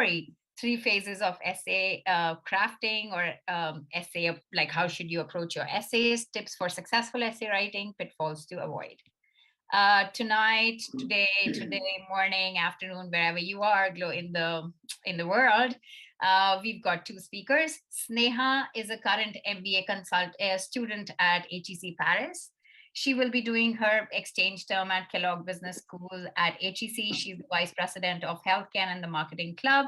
sorry, 3 phases of essay crafting or essay, like how should you approach your essays, tips for successful essay writing, pitfalls to avoid. Tonight, today, morning, afternoon, wherever you are, glow in the world. We've got two speakers. Sneha is a current MBA student at HEC Paris. She will be doing her exchange term at Kellogg Business School at HEC. She's the vice president of healthcare and the marketing club.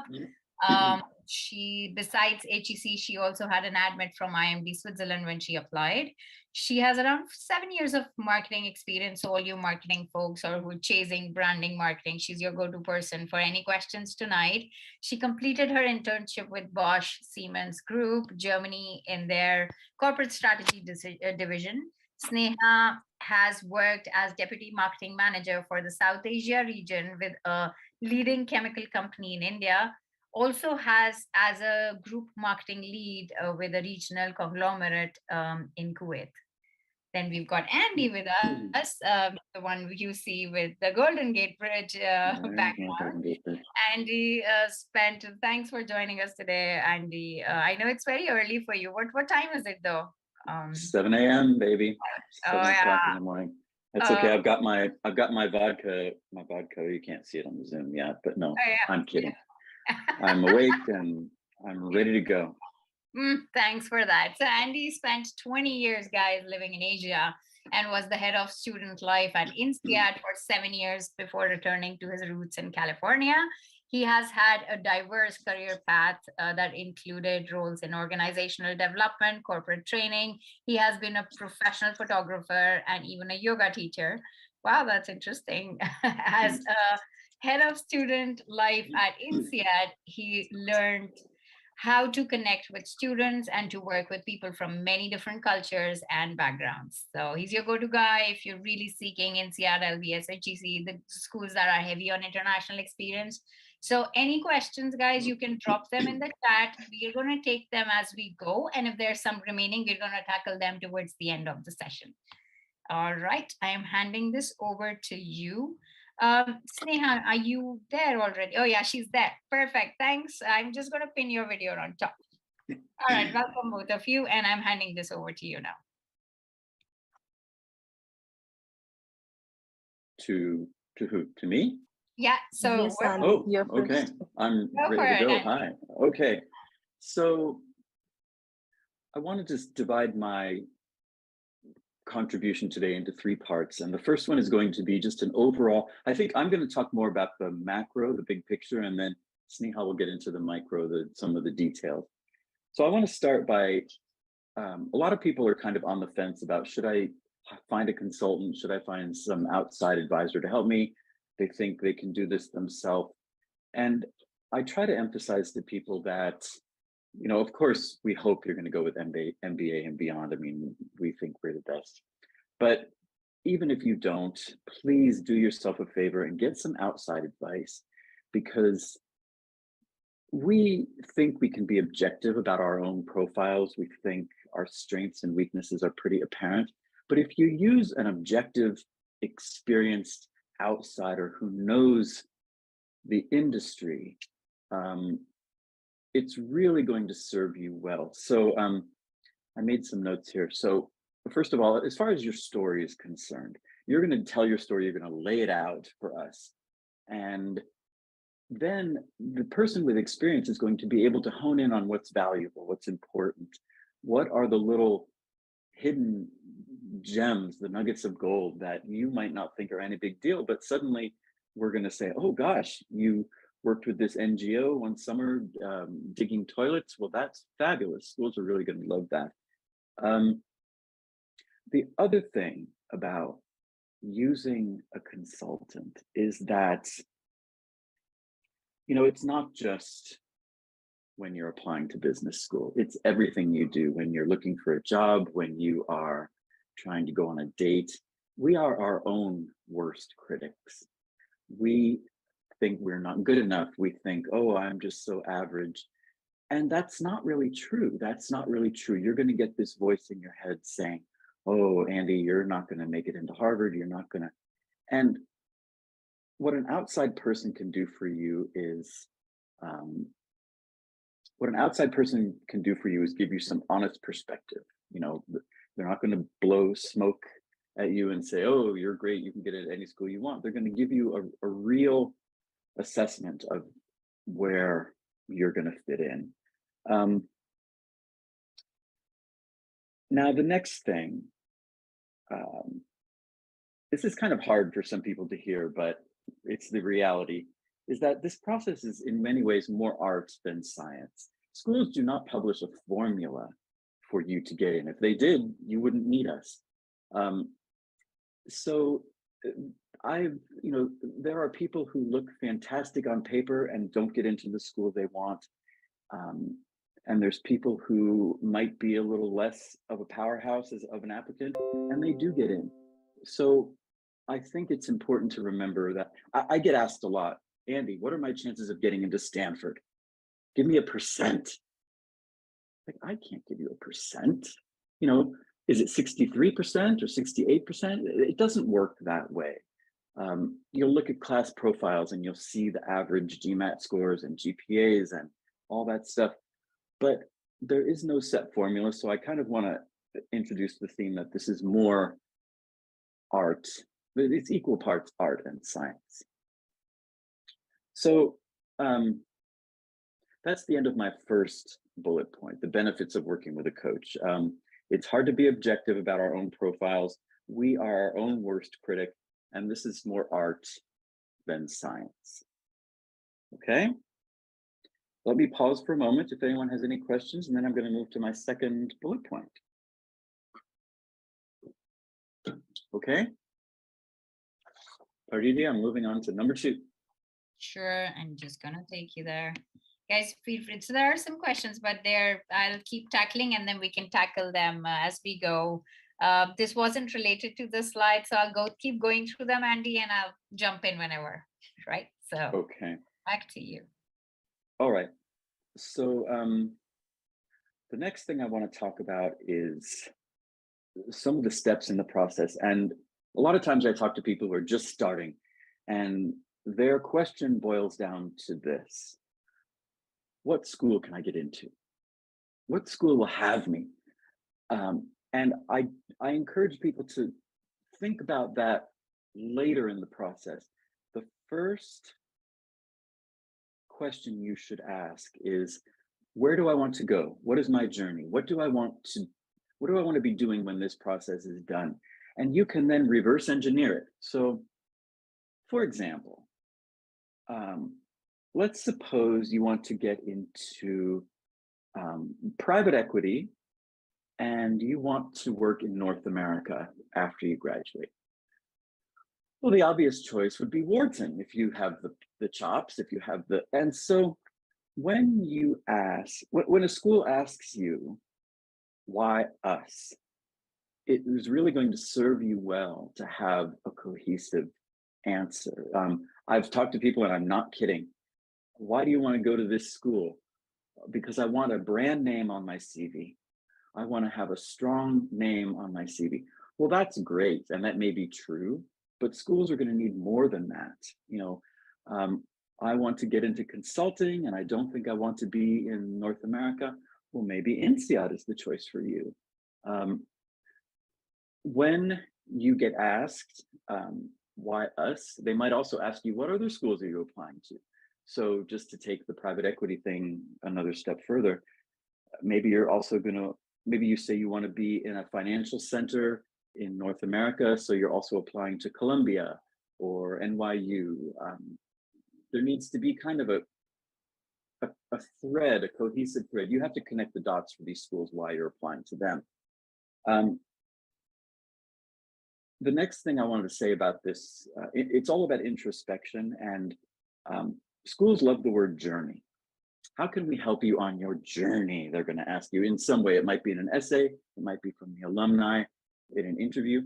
She, besides HEC, she also had an admit from IMD Switzerland when she applied. She has around 7 years of marketing experience. So all you marketing folks or who are chasing branding marketing, she's your go-to person for any questions tonight. She completed her internship with Bosch Siemens Group, Germany, in their corporate strategy division. Sneha has worked as deputy marketing manager for the South Asia region with a leading chemical company in India. Also has as a group marketing lead with a regional conglomerate in Kuwait. Then we've got Andy with us, the one you see with the Golden Gate Bridge background. Andy thanks for joining us today, Andy. I know it's very early for you. What time is it though? 7 a.m. baby. 7 o'clock in the morning. It's okay. I've got my vodka. My vodka. You can't see it on the Zoom yet, but no, I'm kidding. I'm awake and I'm ready to go. Thanks for that. So Andy spent 20 years, guys, living in Asia and was the head of student life at INSEAD for 7 years before returning to his roots in California. He has had a diverse career path that included roles in organizational development, corporate training. He has been a professional photographer and even a yoga teacher. Wow, that's interesting. As a head of student life at INSEAD, he learned how to connect with students and to work with people from many different cultures and backgrounds. So he's your go-to guy if you're really seeking INSEAD, LBS, HEC, the schools that are heavy on international experience. So any questions, guys, you can drop them in the chat. We're going to take them as we go. And if there's some remaining, we're going to tackle them towards the end of the session. All right, I am handing this over to you. Sneha, are you there already? Oh yeah, she's there. Perfect. Thanks. I'm just going to pin your video on top. All right, welcome both of you, and I'm handing this over to you now. To who? To me? Yeah. So yes, okay. I'm ready to go. Hi. Okay. So I want to just divide my contribution today into 3 parts. And the first one is going to be just an overall, I think I'm going to talk more about the macro, the big picture, and then Sneha will get into the micro, some of the details. So I want to start by, a lot of people are kind of on the fence about, should I find a consultant? Should I find some outside advisor to help me? They think they can do this themselves. And I try to emphasize to people that, you know, of course, we hope you're going to go with MBA and Beyond. I mean, we think we're the best. But even if you don't, please do yourself a favor and get some outside advice, because we think we can be objective about our own profiles. We think our strengths and weaknesses are pretty apparent. But if you use an objective, experienced outsider who knows the industry, it's really going to serve you well. So I made some notes here. So first of all, as far as your story is concerned, you're going to tell your story, you're going to lay it out for us. And then the person with experience is going to be able to hone in on what's valuable, what's important, what are the little hidden gems, the nuggets of gold that you might not think are any big deal, but suddenly we're going to say, oh gosh, you worked with this NGO one summer digging toilets. Well, that's fabulous. Schools are really going to love that. The other thing about using a consultant is that, you know, it's not just when you're applying to business school. It's everything you do when you're looking for a job, when you are trying to go on a date. We are our own worst critics. We think we're not good enough. We think, oh, I'm just so average. And that's not really true. That's not really true. You're going to get this voice in your head saying, oh, Andy, you're not going to make it into Harvard. You're not going to. And what an outside person can do for you is what an outside person can do for you is give you some honest perspective. You know, they're not going to blow smoke at you and say, oh, you're great, you can get it at any school you want. They're going to give you a real assessment of where you're going to fit in. Now, the next thing, this is kind of hard for some people to hear, but it's the reality, is that this process is in many ways more art than science. Schools do not publish a formula for you to get in. If they did, you wouldn't need us. So there are people who look fantastic on paper and don't get into the school they want. And there's people who might be a little less of a powerhouse of an applicant, and they do get in. So I think it's important to remember that I get asked a lot, Andy, what are my chances of getting into Stanford? Give me a percent. Like, I can't give you a percent. You know, is it 63% or 68%? It doesn't work that way. You'll look at class profiles and you'll see the average GMAT scores and GPAs and all that stuff, but there is no set formula. So I kind of want to introduce the theme that this is more art, but it's equal parts art and science. So that's the end of my first bullet point, the benefits of working with a coach. It's hard to be objective about our own profiles. We are our own worst critic, and this is more art than science. Okay, let me pause for a moment if anyone has any questions, and then I'm going to move to my second bullet point. Okay, Parditi, I'm moving on to number 2. Sure, I'm just gonna take you there. Guys, feel free. So there are some questions, but I'll keep tackling and then we can tackle them as we go. This wasn't related to the slide, so I'll keep going through them, Andy, and I'll jump in whenever, right? So okay, back to you. All right. So the next thing I want to talk about is some of the steps in the process. And a lot of times I talk to people who are just starting, and their question boils down to this: what school can I get into? What school will have me? And I encourage people to think about that later in the process. The first question you should ask is, where do I want to go? What is my journey? What do I want to be doing when this process is done? And you can then reverse engineer it. So, for example, let's suppose you want to get into private equity and you want to work in North America after you graduate. Well, the obvious choice would be Wharton if you have the chops, and so when a school asks you, why us? It is really going to serve you well to have a cohesive answer. I've talked to people, and I'm not kidding. Why do you want to go to this school? Because I want a brand name on my CV. I want to have a strong name on my CV. Well, that's great, and that may be true, but schools are going to need more than that. You know, I want to get into consulting, and I don't think I want to be in North America. Well, maybe INSEAD is the choice for you. When you get asked why us, they might also ask you, what other schools are you applying to? So just to take the private equity thing another step further, maybe you say you want to be in a financial center in North America, so you're also applying to Columbia or NYU. There needs to be kind of a thread, a cohesive thread. You have to connect the dots for these schools while you're applying to them. The next thing I wanted to say about this, it's all about introspection, and schools love the word journey. How can we help you on your journey? They're going to ask you in some way. It might be in an essay, it might be from the alumni, in an interview.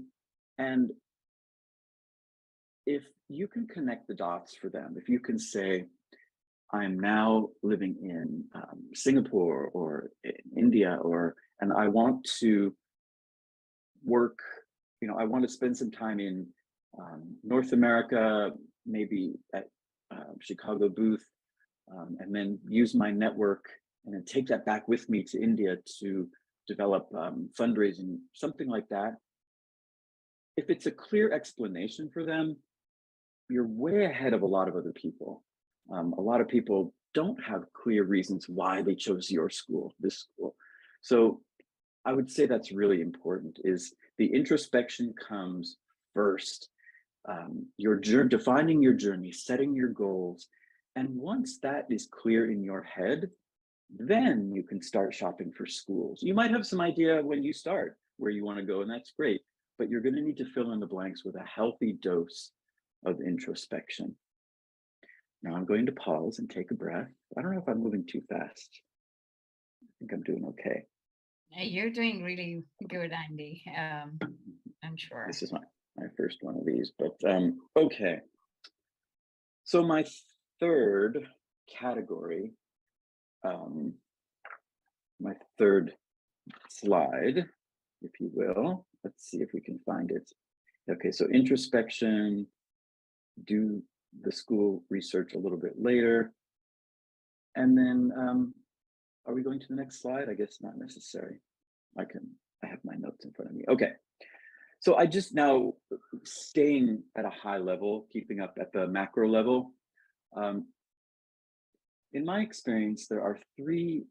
And if you can connect the dots for them, if you can say, I'm now living in Singapore or in India, and I want to work, I want to spend some time in North America, maybe at Chicago Booth, and then use my network and then take that back with me to India to develop fundraising, something like that. If it's a clear explanation for them, you're way ahead of a lot of other people. A lot of people don't have clear reasons why they chose your school, this school. So I would say that's really important, is the introspection comes first. Your journey, defining your journey, setting your goals. And once that is clear in your head, then you can start shopping for schools. You might have some idea when you start where you want to go, and that's great, but you're going to need to fill in the blanks with a healthy dose of introspection. Now I'm going to pause and take a breath. I don't know if I'm moving too fast. I think I'm doing okay. You're doing really good, Andy. I'm sure. This is my first one of these, but okay. So my third category, my third slide, if you will. Let's see if we can find it. Okay, so introspection, do the school research a little bit later. And then, are we going to the next slide? I guess not necessary. I have my notes in front of me. Okay, so I just now staying at a high level, keeping up at the macro level. In my experience, there are three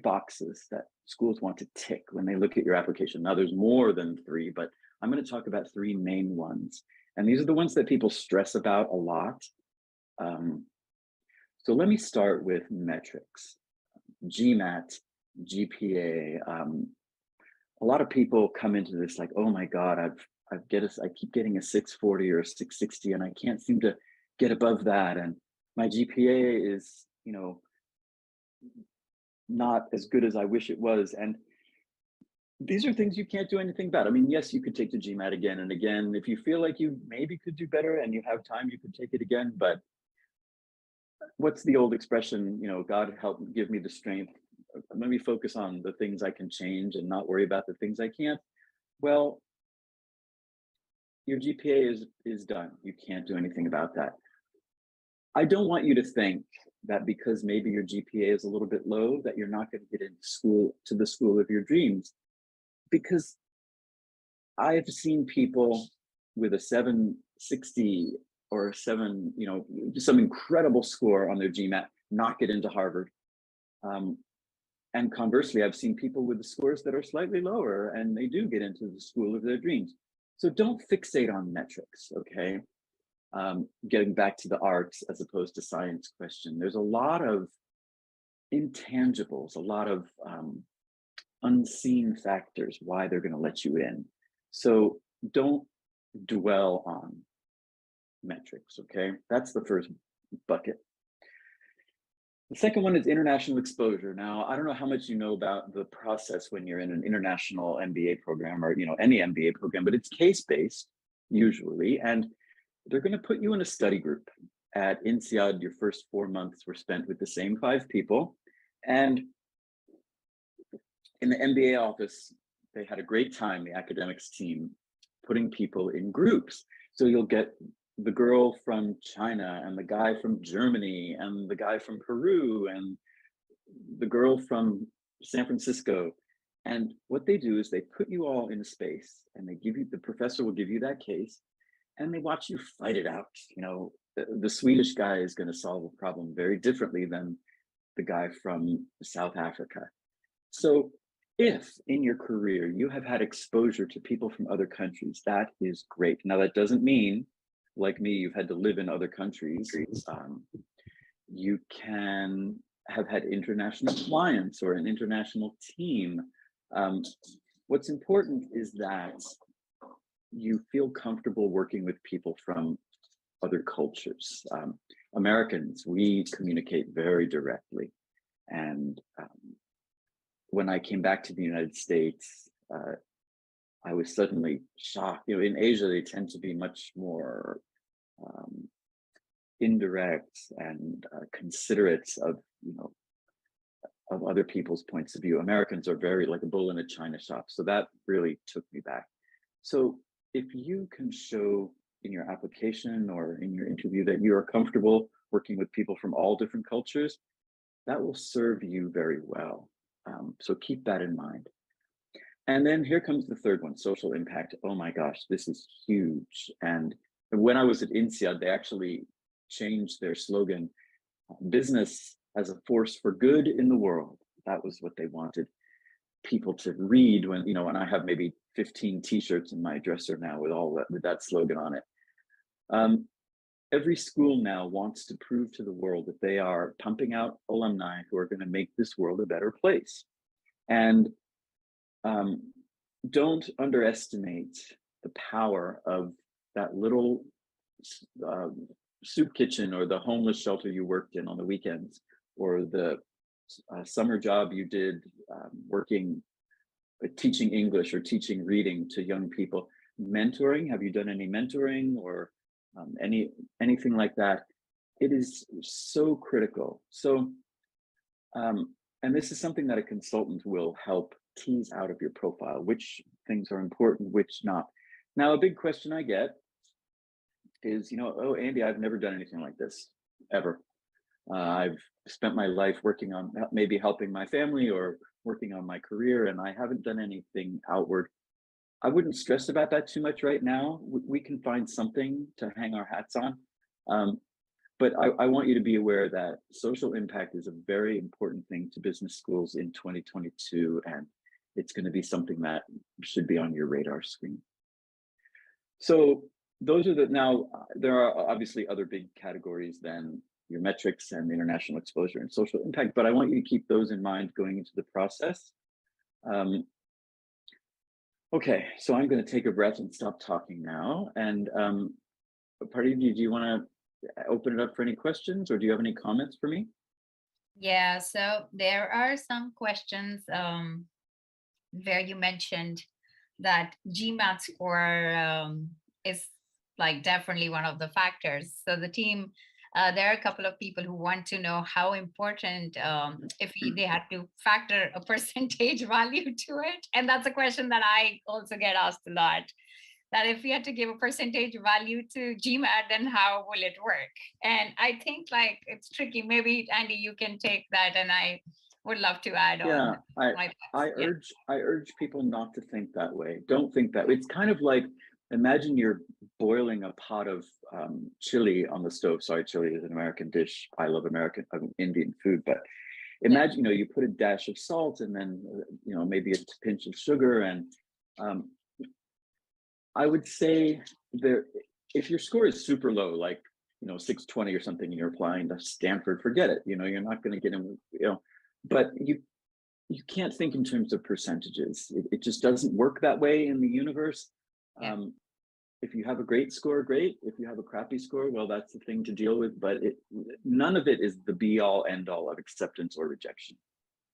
boxes that schools want to tick when they look at your application. Now there's more than three, but I'm going to talk about three main ones. And these are the ones that people stress about a lot. So let me start with metrics, GMAT, GPA. A lot of people come into this like, oh my God, I keep getting a 640 or a 660, and I can't seem to get above that. And my GPA is, not as good as I wish it was. And these are things you can't do anything about. I mean, yes, you could take the GMAT again and again. If you feel like you maybe could do better and you have time, you could take it again. But what's the old expression, God help give me the strength. Let me focus on the things I can change and not worry about the things I can't. Well, your GPA is done. You can't do anything about that. I don't want you to think that because maybe your GPA is a little bit low, that you're not going to get into the school of your dreams. Because I've seen people with a 760 or some incredible score on their GMAT not get into Harvard. And conversely, I've seen people with the scores that are slightly lower and they do get into the school of their dreams. So don't fixate on metrics, okay? Getting back to the arts as opposed to science question, there's a lot of intangibles, a lot of unseen factors why they're going to let you in. So don't dwell on metrics, okay? That's the first bucket. The second one is international exposure. Now, I don't know how much you know about the process when you're in an international MBA program or any MBA program, but it's case-based usually, and they're going to put you in a study group. At INSEAD, your first 4 months were spent with the same 5 people. And in the MBA office, they had a great time, the academics team, putting people in groups. So you'll get the girl from China and the guy from Germany and the guy from Peru and the girl from San Francisco. And what they do is they put you all in a space and the professor will give you that case and they watch you fight it out. The Swedish guy is going to solve a problem very differently than the guy from South Africa. So if in your career you have had exposure to people from other countries, that is great. Now, that doesn't mean, like me, you've had to live in other countries. You can have had international clients or an international team. What's important is that you feel comfortable working with people from other cultures. Americans, we communicate very directly. And when I came back to the United States, I was suddenly shocked. In Asia, they tend to be much more indirect and considerate of other people's points of view. Americans are very like a bull in a china shop. So that really took me back. So if you can show in your application or in your interview that you are comfortable working with people from all different cultures, that will serve you very well. So keep that in mind. And then here comes the third one, social impact. Oh my gosh, this is huge. And when I was at INSEAD, they actually changed their slogan, business as a force for good in the world. That was what they wanted people to read when, when I have maybe 15 t-shirts in my dresser now with that slogan on it. Every school now wants to prove to the world that they are pumping out alumni who are going to make this world a better place. And don't underestimate the power of that little soup kitchen or the homeless shelter you worked in on the weekends, or the summer job you did working, teaching English or teaching reading to young people. Mentoring, have you done any mentoring or anything like that? It is so critical. So, and this is something that a consultant will help tease out of your profile, which things are important, which not. Now, a big question I get is, oh, Andy, I've never done anything like this, ever. I've spent my life working on maybe helping my family or working on my career, and I haven't done anything outward. I wouldn't stress about that too much right now. We can find something to hang our hats on. But I want you to be aware that social impact is a very important thing to business schools in 2022, and it's going to be something that should be on your radar screen. So those are now there are obviously other big categories than your metrics and international exposure and social impact, but I want you to keep those in mind going into the process. Okay, so I'm going to take a breath and stop talking now. And part of you, do you want to open it up for any questions, or do you have any comments for me? Yeah, so there are some questions where you mentioned that GMAT score is like definitely one of the factors. So the team, there are a couple of people who want to know how important, if they had to factor a percentage value to it. And that's a question that I also get asked a lot. That if we had to give a percentage value to GMAT, then how will it work? And I think like it's tricky. Maybe Andy, you can take that, and I would love to add Yeah, on I my I thoughts. Yeah. urge I urge people not to think that way. Don't think that. It's kind of like, imagine you're boiling a pot of chili on the stove. Sorry, chili is an American dish. I love Indian food, but Yeah. imagine, you put a dash of salt and then maybe a pinch of sugar, and um, I would say if your score is super low, like 620 or something, and you're applying to Stanford, forget it. You're not going to get in. But you can't think in terms of percentages. It just doesn't work that way in the universe. Yeah. If you have a great score, great. If you have a crappy score, well, that's the thing to deal with. But none of it is the be all end all of acceptance or rejection.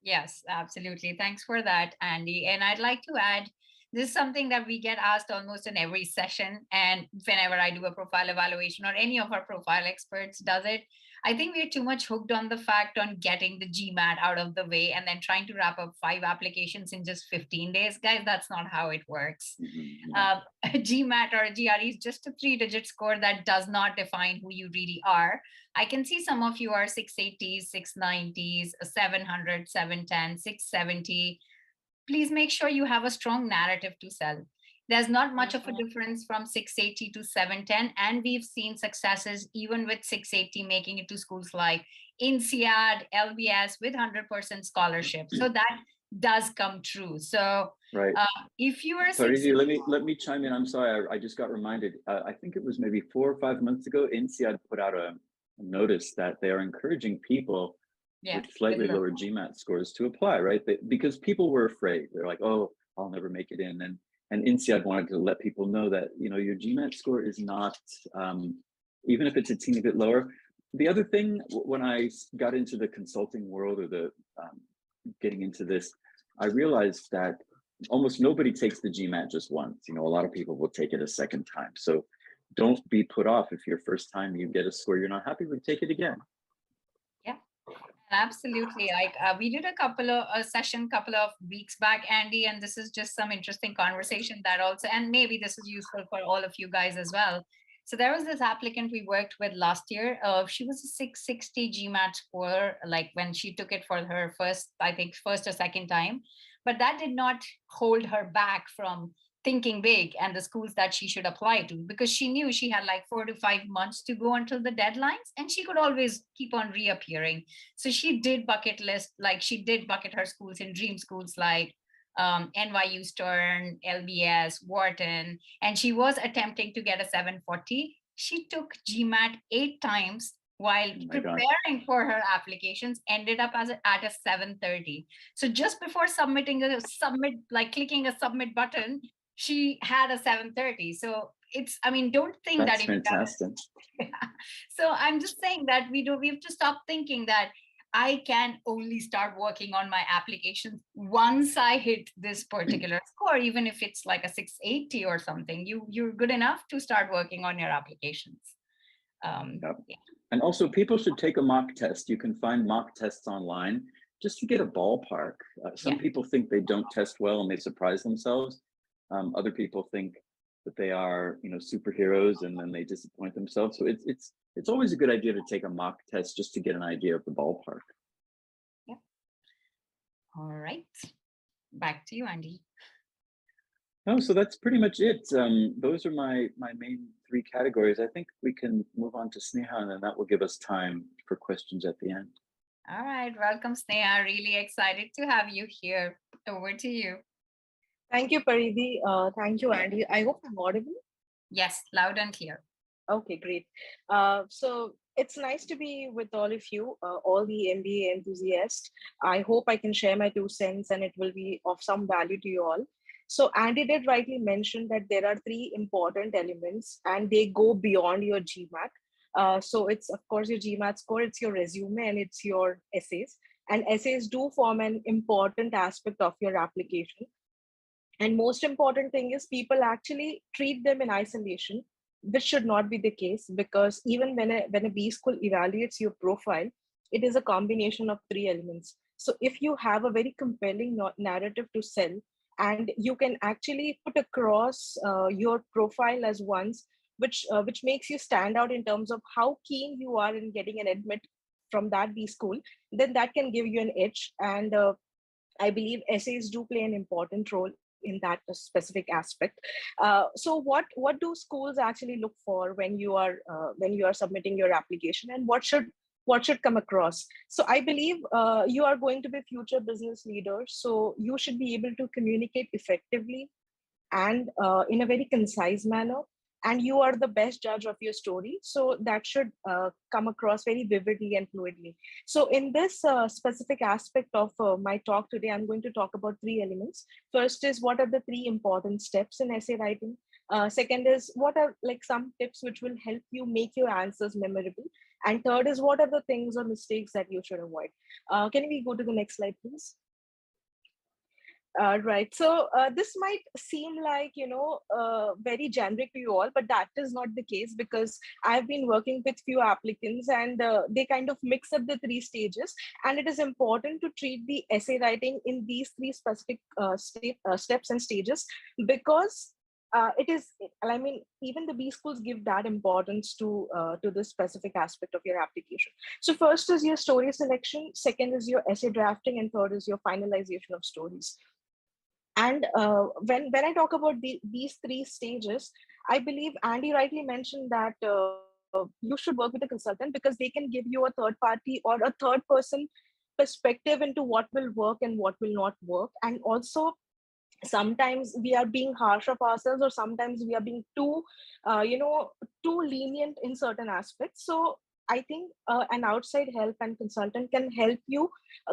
Yes, absolutely. Thanks for that, Andy. And I'd like to add, this is something that we get asked almost in every session. And whenever I do a profile evaluation, or any of our profile experts does it, I think we're too much hooked on the fact on getting the GMAT out of the way and then trying to wrap up 5 applications in just 15 days. Guys, that's not how it works. Mhm. GMAT or GRE is just a 3-digit score that does not define who you really are. I can see some of you are 680s, 690s, 700, 710, 670. Please make sure you have a strong narrative to sell. There's not much of a difference from 680 to 710, and we've seen successes even with 680 making it to schools like INSEAD, LBS with 100% scholarship. So that does come true. So Right. if you are Sorry, 680, let me chime in. I'm sorry, I just got reminded. I think it was maybe 4 or 5 months ago, INSEAD put out a notice that they are encouraging people yeah, with slightly lower GMAT scores to apply, right? Because people were afraid. They're like, oh, I'll never make it in. And INSEAD wanted to let people know that, your GMAT score is not, even if it's a teeny bit lower. The other thing, when I got into the consulting world, or the getting into this, I realized that almost nobody takes the GMAT just once. A lot of people will take it a second time. So don't be put off if your first time you get a score you're not happy with, take it again. yeah, absolutely. Like we did a session couple of weeks back, Andy, and this is just some interesting conversation that also, and maybe this is useful for all of you guys as well. So there was this applicant we worked with last year. She was a 660 GMAT score, like when she took it for her first, I think, first or second time. But that did not hold her back from thinking big and the schools that she should apply to, because she knew she had like 4 to 5 months to go until the deadlines, and she could always keep on reappearing. So she did bucket list, like she did bucket her schools in dream schools like NYU Stern, LBS, Wharton, and she was attempting to get a 740. She took GMAT 8 times while Oh my gosh. preparing for her applications, ended up at a 730. So just before submitting a submit, like clicking a submit button, she had a 730. So it's, I mean, don't think that That's if you have fantastic. so I'm just saying that we have to stop thinking that I can only start working on my applications once I hit this particular score, even if it's like a 680 or something. You're good enough to start working on your applications. Yep. Yeah. And also, people should take a mock test. You can find mock tests online just to get a ballpark. Some Yeah. people think they don't test well and they surprise themselves. Other people think that they are, superheroes, and then they disappoint themselves. So it's always a good idea to take a mock test just to get an idea of the ballpark. Yeah. All right. Back to you, Andy. No, so that's pretty much it. Those are my main three categories. I think we can move on to Sneha, and then that will give us time for questions at the end. All right. Welcome, Sneha. Really excited to have you here. Over to you. Thank you, Paridhi. Thank you, Andy. I hope I'm audible. Yes, loud and clear. Okay, great. So it's nice to be with all of you, all the MBA enthusiasts. I hope I can share my 2 cents and it will be of some value to you all. So Andy did rightly mention that there are 3 important elements and they go beyond your GMAT. So it's, of course, your GMAT score, it's your resume, and it's your essays. And essays do form an important aspect of your application. And most important thing is people actually treat them in isolation. This should not be the case, because even when a B school evaluates your profile, it is a combination of 3 elements. So if you have a very compelling narrative to sell, and you can actually put across your profile as ones which makes you stand out in terms of how keen you are in getting an admit from that B school, then that can give you an edge. And I believe essays do play an important role in that specific aspect. So what do schools actually look for when you are submitting your application, and what should come across? So I believe you are going to be future business leaders, so you should be able to communicate effectively and in a very concise manner, and you are the best judge of your story, so that should come across very vividly and fluidly. So in this specific aspect of my talk today, I'm going to talk about 3 elements. First is, what are the 3 important steps in essay writing? Second is, what are like some tips which will help you make your answers memorable? And third is, what are the things or mistakes that you should avoid? Can we go to the next slide, please? Right. So this might seem like, very generic to you all, but that is not the case, because I've been working with few applicants, and they kind of mix up the 3 stages. And it is important to treat the essay writing in these 3 specific steps and stages, because it is, I mean, even the B schools give that importance to this specific aspect of your application. So first is your story selection, second is your essay drafting, and third is your finalization of stories. And when I talk about these 3 stages, I believe Andy rightly mentioned that you should work with a consultant, because they can give you a third party or a third person perspective into what will work and what will not work. And also, sometimes we are being harsh of ourselves, or sometimes we are being too lenient in certain aspects. So I think an outside help and consultant can help you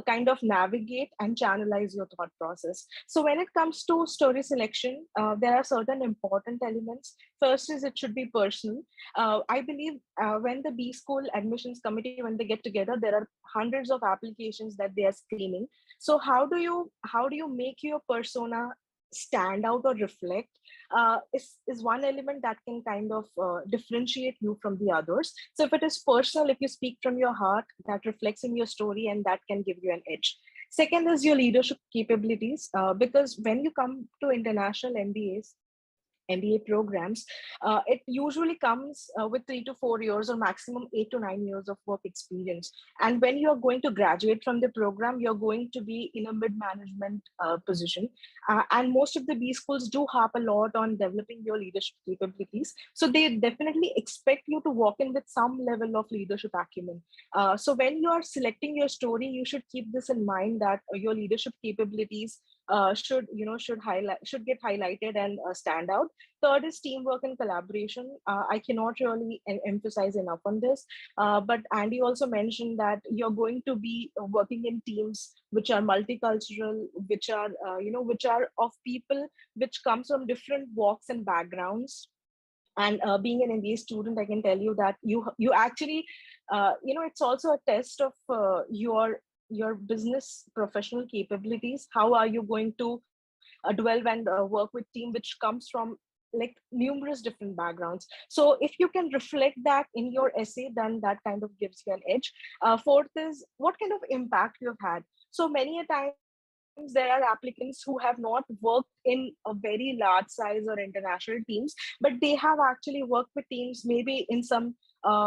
kind of navigate and channelize your thought process. So when it comes to story selection, there are certain important elements. First is, it should be personal. I believe when the B school admissions committee, when they get together, there are hundreds of applications that they are screening. So how do you make your persona stand out or reflect is one element that can kind of differentiate you from the others. So if it is personal, if you speak from your heart, that reflects in your story, and that can give you an edge. Second is your leadership capabilities, because when you come to international MBAs, MBA programs, it usually comes with 3 to 4 years or maximum 8 to 9 years of work experience. And when you're going to graduate from the program, you're going to be in a mid-management position. And most of the B schools do have a lot on developing your leadership capabilities. So they definitely expect you to walk in with some level of leadership acumen. So when you are selecting your story, you should keep this in mind that your leadership capabilities should get highlighted and stand out. Third is teamwork and collaboration. I cannot really emphasize enough on this. But Andy also mentioned that you're going to be working in teams which are multicultural, which are of people which comes from different walks and backgrounds. And being an MBA student, I can tell you that you actually, it's also a test of your business professional capabilities. How are you going to dwell and work with team which comes from like numerous different backgrounds? So if you can reflect that in your essay, then that kind of gives you an edge. Fourth is what kind of impact you've had. So many a times there are applicants who have not worked in a very large size or international teams, but they have actually worked with teams maybe in some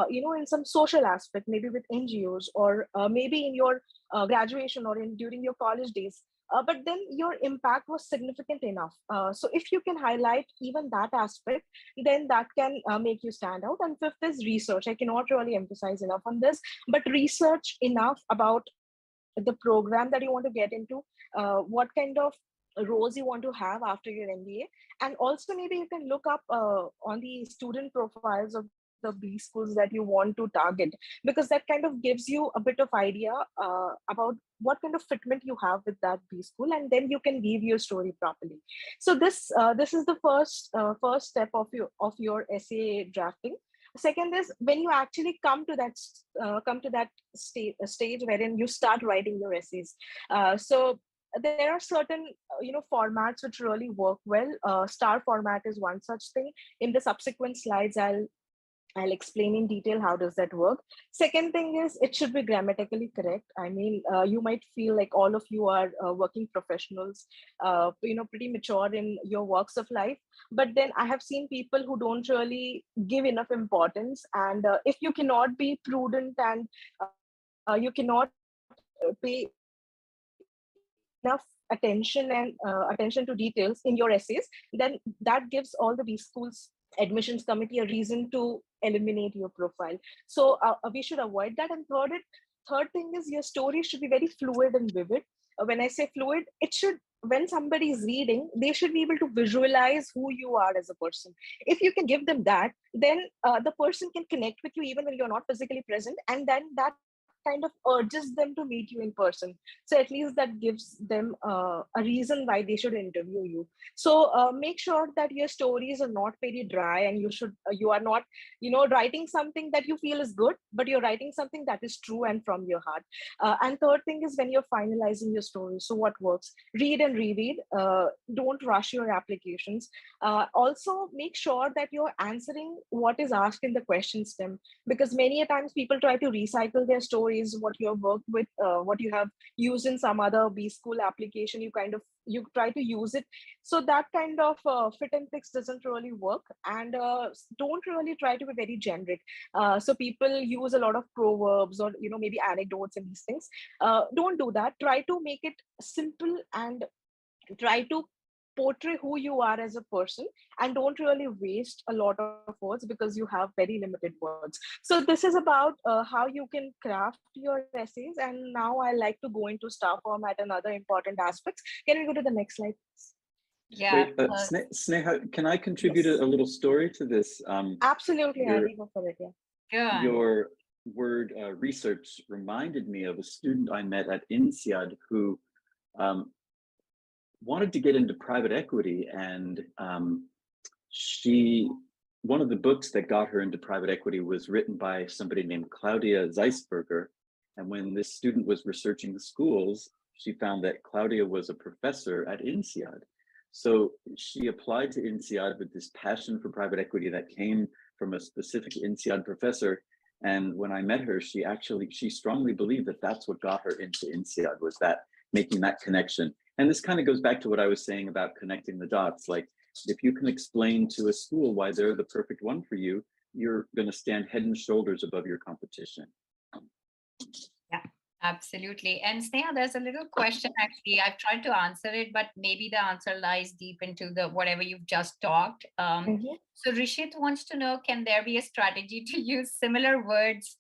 in some social aspect, maybe with NGOs, or maybe in your graduation or in during your college days. But then your impact was significant enough. So if you can highlight even that aspect, then that can make you stand out. And fifth is research. I cannot really emphasize enough on this, but research enough about the program that you want to get into, what kind of roles you want to have after your MBA. And also maybe you can look up on the student profiles of the B schools that you want to target, because that kind of gives you a bit of idea about what kind of fitment you have with that B school, and then you can weave your story properly. So this is the first step of your essay drafting. Second is when you actually come to that stage wherein you start writing your essays. So there are certain formats which really work well. Star format is one such thing. In the subsequent slides, I'll explain in detail how does that work. Second thing is it should be grammatically correct. I mean, you might feel like all of you are working professionals, pretty mature in your walks of life. But then I have seen people who don't really give enough importance. And if you cannot be prudent and you cannot pay enough attention and attention to details in your essays, then that gives all the B schools admissions committee a reason to eliminate your profile. So we should avoid that. And third thing is your story should be very fluid and vivid. When I say fluid, it should, when somebody is reading, they should be able to visualize who you are as a person. If you can give them that, then the person can connect with you even when you're not physically present, and then that kind of urges them to meet you in person. So at least that gives them a reason why they should interview you. So make sure that your stories are not very dry, and you are not writing something that you feel is good, but you're writing something that is true and from your heart. And third thing is when you're finalizing your story, so what works? Read and reread. Don't rush your applications. Also make sure that you're answering what is asked in the question stem, because many a times people try to recycle their stories, what you have worked with, what you have used in some other B school application, you try to use it. So that kind of fit and fix doesn't really work. And don't really try to be very generic. So people use a lot of proverbs or maybe anecdotes and these things. Don't do that. Try to make it simple and try to portray who you are as a person, and don't really waste a lot of words because you have very limited words. So this is about how you can craft your essays. And now I like to go into star format and other important aspects. Can we go to the next slide? Yeah. Wait, Sneha, can I contribute Yes. a little story to this? Absolutely, your, Andy, go for it. Yeah. Good. your word research reminded me of a student I met at INSEAD who wanted to get into private equity, and one of the books that got her into private equity was written by somebody named Claudia Zeisberger. And when this student was researching the schools, she found that Claudia was a professor at INSEAD. So she applied to INSEAD with this passion for private equity that came from a specific INSEAD professor. And when I met her, she strongly believed that that's what got her into INSEAD, was that making that connection. And this kind of goes back to what I was saying about connecting the dots. Like If you can explain to a school why they're the perfect one for you, you're going to stand head and shoulders above your competition. Yeah, absolutely. And Sneha, there's a little question actually. I've tried to answer it, but maybe the answer lies deep into the whatever you've just talked. Mhm. So Rishit wants to know, can there be a strategy to use similar words,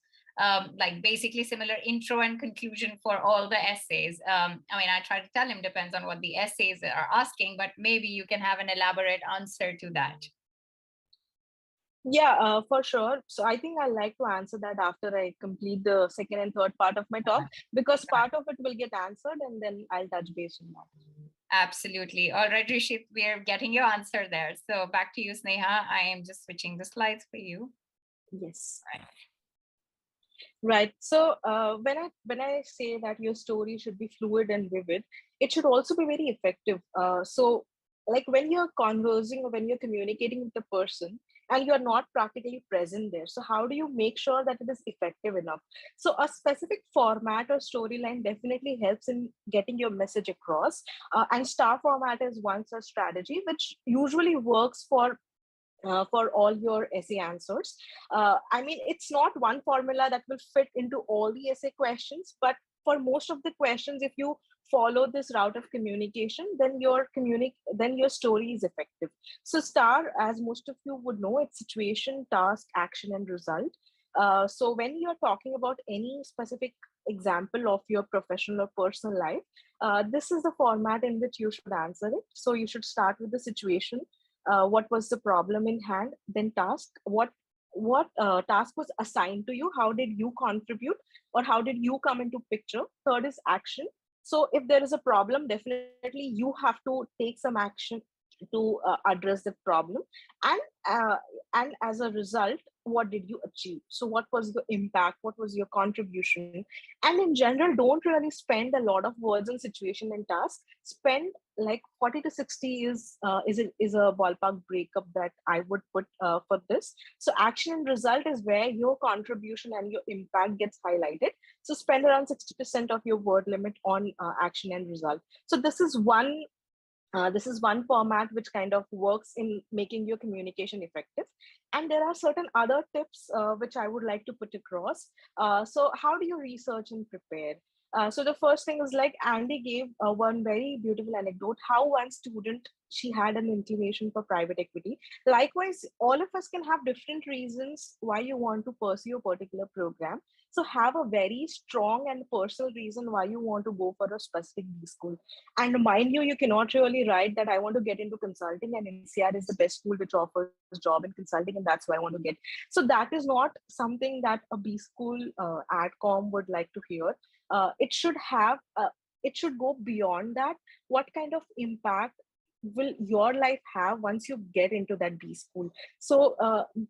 like basically similar intro and conclusion for all the essays? I mean, I try to tell him depends on what the essays are asking, but maybe you can have an elaborate answer to that. Yeah, for sure. So I think I'd like to answer that after I complete the second and third part of my talk, because part of it will get answered and then I'll touch base on that. Absolutely. All right, Rishit, we're getting your answer there. So back to you, Sneha. I am just switching the slides for you. Yes. Right. Right. So when I say that your story should be fluid and vivid, it should also be very effective. So like when you're conversing or when you're communicating with the person and you're not practically present there, so how do you make sure that it is effective enough? So a specific format or storyline definitely helps in getting your message across. And star format is one such strategy which usually works for all your essay answers. I mean, it's not one formula that will fit into all the essay questions, but for most of the questions, if you follow this route of communication, then then your story is effective. So STAR, as most of you would know, it's situation, task, action, and result. So when you're talking about any specific example of your professional or personal life, this is the format in which you should answer it. So you should start with the situation. What was the problem in hand? Then task. What task was assigned to you? How did you contribute, or how did you come into picture? Third is action. So if there is a problem, definitely you have to take some action to address the problem, and uh, and as a result, what did you achieve? So what was the impact? What was your contribution? And in general, don't really spend a lot of words on situation and task. Spend like 40 to 60 is a ballpark breakup that I would put for this. So action and result is where your contribution and your impact gets highlighted. So spend around 60% of your word limit on action and result. So this is one format which kind of works in making your communication effective. And there are certain other tips which I would like to put across. So how do you research and prepare? So the first thing is, like Andy gave one very beautiful anecdote, how one student, she had an inclination for private equity. Likewise, all of us can have different reasons why you want to pursue a particular program. So have a very strong and personal reason why you want to go for a specific B school. And mind you, you cannot really write that I want to get into consulting and NCR is the best school which offers job in consulting and that's why I want to get. So that is not something that a B school adcom would like to hear. It should go beyond that. What kind of impact will your life have once you get into that B school? So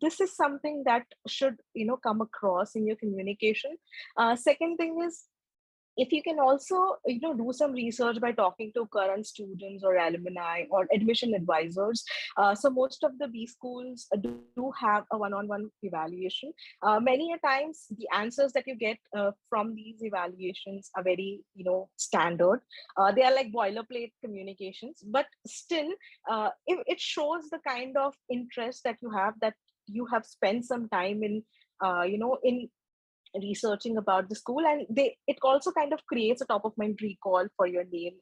this is something that should come across in your communication. Second thing is, if you can also do some research by talking to current students or alumni or admission advisors. So most of the B schools do have a one-on-one evaluation. Many a times the answers that you get from these evaluations are very standard. They are like boilerplate communications, but still if it shows the kind of interest that you have spent some time in researching about the school, and it also kind of creates a top of mind recall for your name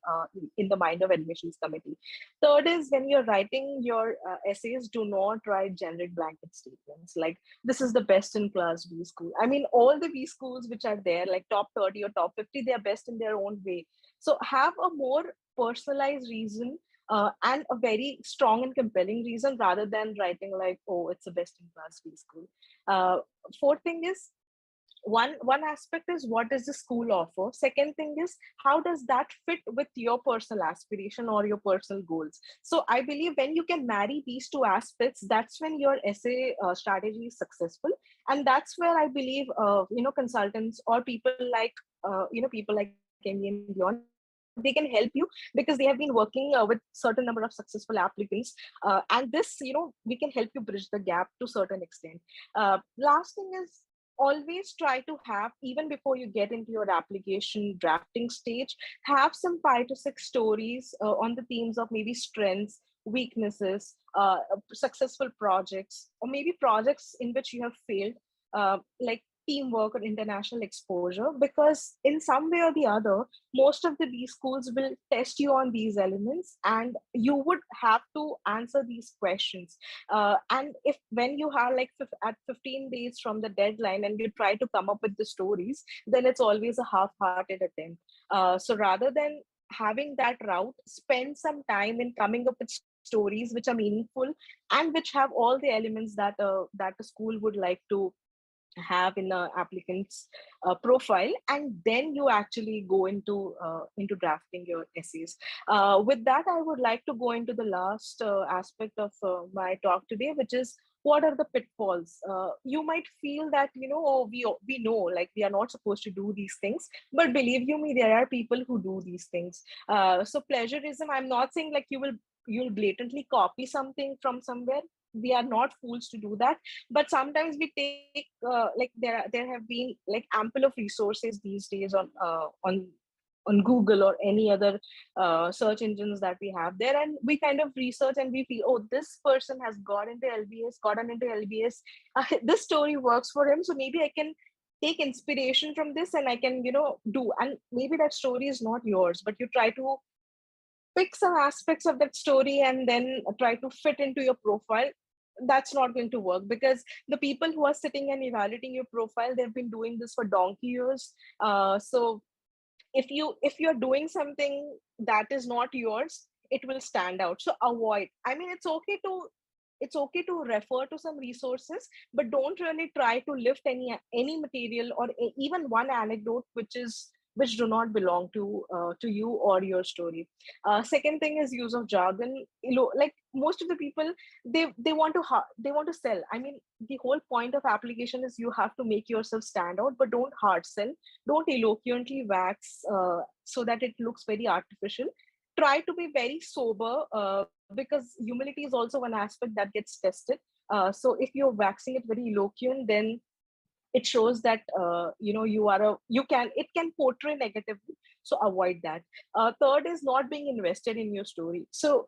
in the mind of admissions committee. Third is, when you're writing your essays, do not write generic blanket statements like this is the best in class B school. I mean, all the B schools which are there, like top 30 or top 50, they are best in their own way. So have a more personalized reason, and a very strong and compelling reason, rather than writing like, oh, it's a best in class B school. Fourth thing is, one aspect is, what does the school offer? Second thing is, how does that fit with your personal aspiration or your personal goals? So I believe when you can marry these two aspects, that's when your essay strategy is successful. And that's where I believe consultants or people like MBA and Beyond, they can help you, because they have been working with certain number of successful applicants, and this we can help you bridge the gap to certain extent. Last thing is, always try to have, even before you get into your application drafting stage, have some 5 to 6 stories on the themes of maybe strengths, weaknesses, successful projects, or maybe projects in which you have failed, like teamwork or international exposure, because in some way or the other, most of the B schools will test you on these elements, and you would have to answer these questions. And if when you have like at 15 days from the deadline and you try to come up with the stories, then it's always a half-hearted attempt. So rather than having that route, spend some time in coming up with stories which are meaningful and which have all the elements that that a school would like to have in a applicant's profile, and then you actually go into drafting your essays. With that, I would like to go into the last aspect of my talk today, which is what are the pitfalls. You might feel that, you know, oh, we know, like, we are not supposed to do these things, but believe you me, there are people who do these things. So plagiarism, I'm not saying like you'll blatantly copy something from somewhere. We are not fools to do that, but sometimes we take like there have been like ample of resources these days on Google or any other search engines that we have there, and we kind of research and we feel, oh, this person has gotten into LBS, this story works for him, so maybe I can take inspiration from this and I can, you know, do. And maybe that story is not yours, but you try to pick some aspects of that story and then try to fit into your profile. That's not going to work, because the people who are sitting and evaluating your profile, they've been doing this for donkey years. So if you're doing something that is not yours, it will stand out. So avoid. I mean, it's okay to refer to some resources, but don't really try to lift any material or even one anecdote which do not belong to you or your story. Second thing is use of jargon. You know, like most of the people, they want to they want to sell. I mean, the whole point of application is you have to make yourself stand out, but don't hard sell. Don't eloquently wax so that it looks very artificial. Try to be very sober, because humility is also one aspect that gets tested. So if you're waxing it very eloquent, then it shows that you know, you can, it can portray negatively. So avoid that. Third is not being invested in your story. So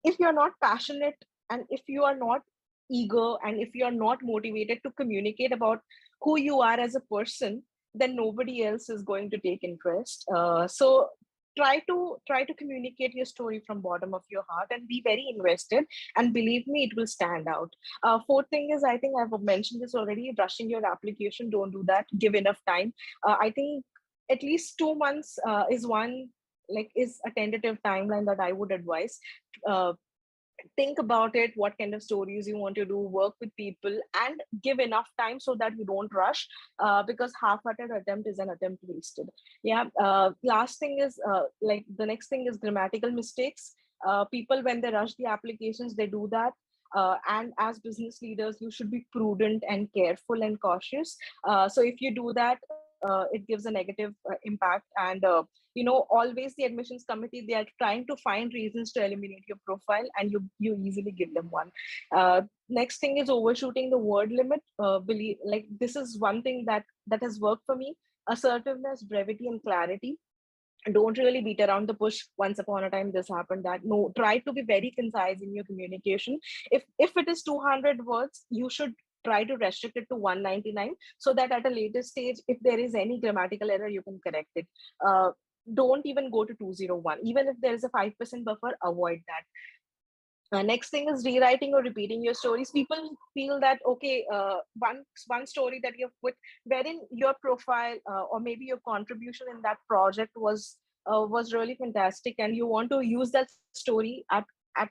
if you're not passionate, and if you are not eager, and if you are not motivated to communicate about who you are as a person, then nobody else is going to take interest. So try to communicate your story from bottom of your heart and be very invested, and believe me, it will stand out. Fourth thing is, I think I've mentioned this already, rushing your application. Don't do that. Give enough time. I think at least 2 months is one, like, is a tentative timeline that I would advise. uh, think about it, what kind of stories you want to do, work with people, and give enough time so that you don't rush, because half-hearted attempt is an attempt wasted. Yeah. Last thing is, like, the next thing is grammatical mistakes. People, when they rush the applications, they do that. And as business leaders, you should be prudent and careful and cautious. So if you do that, it gives a negative impact. And you know, always the admissions committee, they are trying to find reasons to eliminate your profile, and you easily give them one. Next thing is overshooting the word limit. Believe, like, this is one thing that has worked for me. Assertiveness, brevity, and clarity. Don't really beat around the bush. Once upon a time this happened, that. No, try to be very concise in your communication. If it is 200 words, you should try to restrict it to 199, so that at a later stage, if there is any grammatical error, you can correct it. Don't even go to 201. Even if there is a 5% buffer, avoid that. Next thing is rewriting or repeating your stories. People feel that, okay, one story that you've put, wherein your profile or maybe your contribution in that project was really fantastic, and you want to use that story at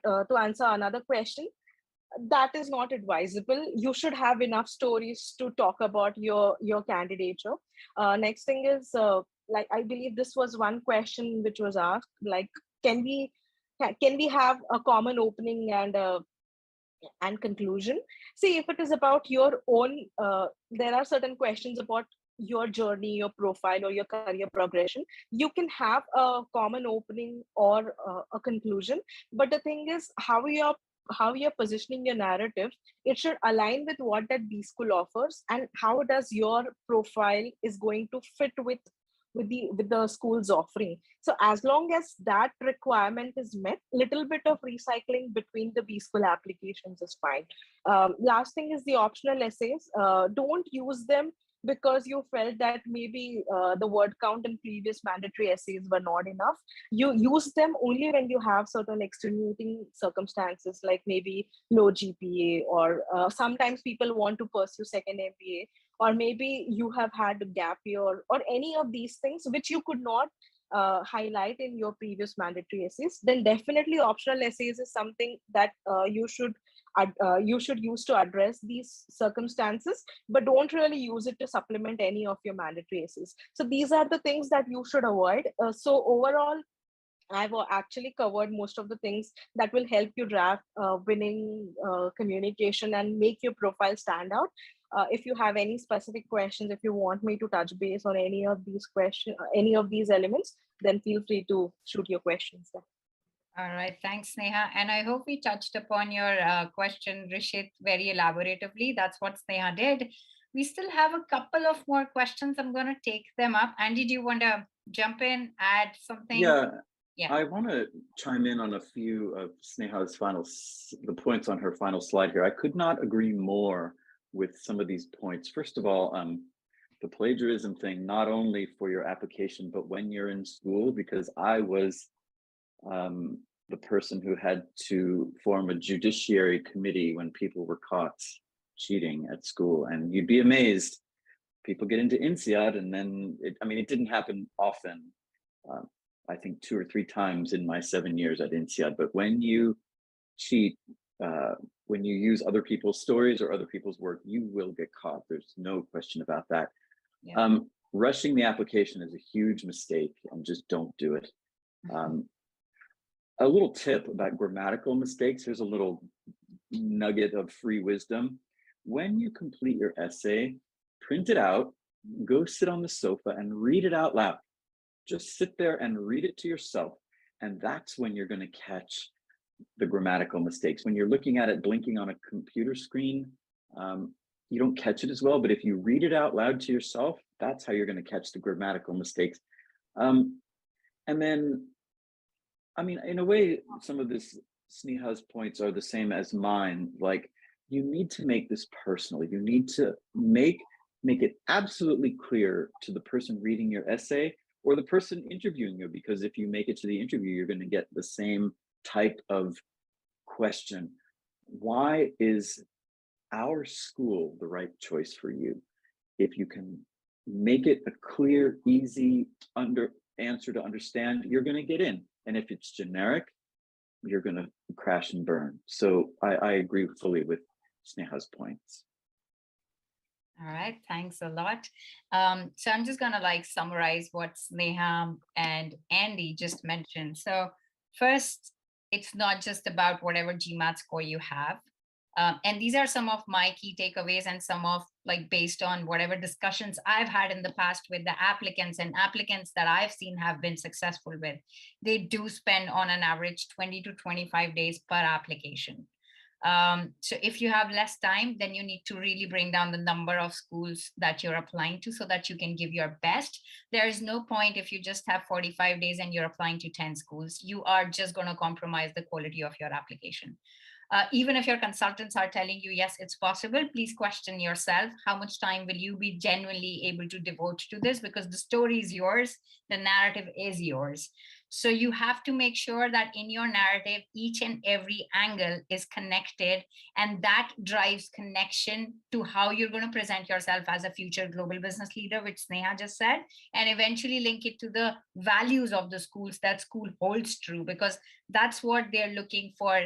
to answer another question. That is not advisable. You should have enough stories to talk about your candidature. Next thing is, like, I believe this was one question which was asked, like, can we can we have a common opening and conclusion? See, if it is about your own, there are certain questions about your journey, your profile, or your career progression. You can have a common opening or a conclusion, but the thing is, how you're positioning your narrative, it should align with what that B school offers, and how does your profile is going to fit with with the school's offering. So as long as that requirement is met, little bit of recycling between the B school applications is fine. Last thing is the optional essays. Don't use them because you felt that maybe the word count in previous mandatory essays were not enough. You use them only when you have certain extenuating circumstances, like maybe low GPA, or sometimes people want to pursue second MBA, or maybe you have had a gap year, or any of these things which you could not highlight in your previous mandatory essays. Then definitely optional essays is something that you should use to address these circumstances, but don't really use it to supplement any of your mandatory essays. So these are the things that you should avoid. So overall, I've actually covered most of the things that will help you draft winning communication and make your profile stand out. If you have any specific questions, if you want me to touch base on any of these questions, any of these elements, then feel free to shoot your questions there. All right, thanks, Sneha. And I hope we touched upon your question, Rishit, very elaboratively. That's what Sneha did. We still have a couple of more questions. I'm going to take them up. Andy, do you want to jump in, add something? Yeah, Yeah. I want to chime in on a few of Sneha's the points on her final slide here. I could not agree more with some of these points. First of all, the plagiarism thing, not only for your application, but when you're in school, because I was the person who had to form a judiciary committee when people were caught cheating at school. And you'd be amazed, people get into INSEAD, and then, it didn't happen often. I think 2 or 3 times in my 7 years at INSEAD, but when you cheat, when you use other people's stories or other people's work, you will get caught. There's no question about that. Yeah. Rushing the application is a huge mistake, and just don't do it. A little tip about grammatical mistakes. Here's a little nugget of free wisdom. When you complete your essay, print it out, go sit on the sofa and read it out loud. Just sit there and read it to yourself. And that's when you're going to catch the grammatical mistakes. When you're looking at it blinking on a computer screen, you don't catch it as well. But if you read it out loud to yourself, that's how you're going to catch the grammatical mistakes. And then, in a way, some of this Sneha's points are the same as mine. Like, you need to make this personal. You need to make it absolutely clear to the person reading your essay or the person interviewing you, because if you make it to the interview, you're going to get the same type of question. Why is our school the right choice for you? If you can make it a clear, easy answer to understand, you're going to get in. And if it's generic, you're going to crash and burn. So I agree fully with Sneha's points. All right, thanks a lot. So I'm just going to summarize what Sneha and Andy just mentioned. So first, it's not just about whatever GMAT score you have. And these are some of my key takeaways, and some of based on whatever discussions I've had in the past with the applicants, and applicants that I've seen have been successful with. They do spend on an average 20 to 25 days per application. So if you have less time, then you need to really bring down the number of schools that you're applying to so that you can give your best. There is no point if you just have 45 days and you're applying to 10 schools. You are just going to compromise the quality of your application. Even if your consultants are telling you, yes, it's possible, please question yourself. How much time will you be genuinely able to devote to this? Because the story is yours, the narrative is yours. So you have to make sure that in your narrative, each and every angle is connected, and that drives connection to how you're going to present yourself as a future global business leader, which Sneha just said, and eventually link it to the values of the schools that school holds true, because that's what they're looking for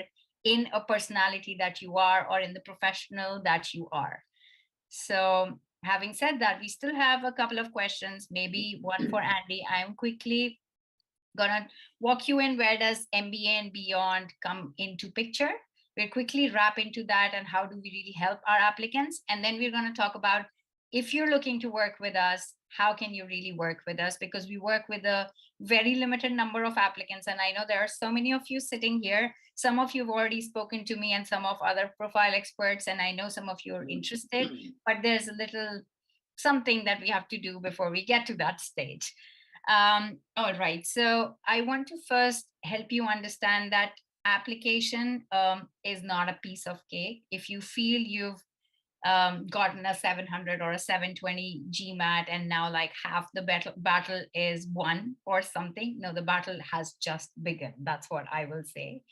in a personality that you are, or in the professional that you are. So having said that, we still have a couple of questions, maybe one for Andy. I'm quickly gonna walk you in, where does MBA and Beyond come into picture? We'll quickly wrap into that, and how do we really help our applicants? And then we're gonna talk about, if you're looking to work with us, how can you really work with us? Because we work with a very limited number of applicants. And I know there are so many of you sitting here. Some of you have already spoken to me, and some of other profile experts. And I know some of you are interested, but there's a little something that we have to do before we get to that stage. All right. So I want to first help you understand that application is not a piece of cake. If you feel you've gotten a 700 or a 720 GMAT and now like half the battle is won or something, no, the battle has just begun. That's what I will say.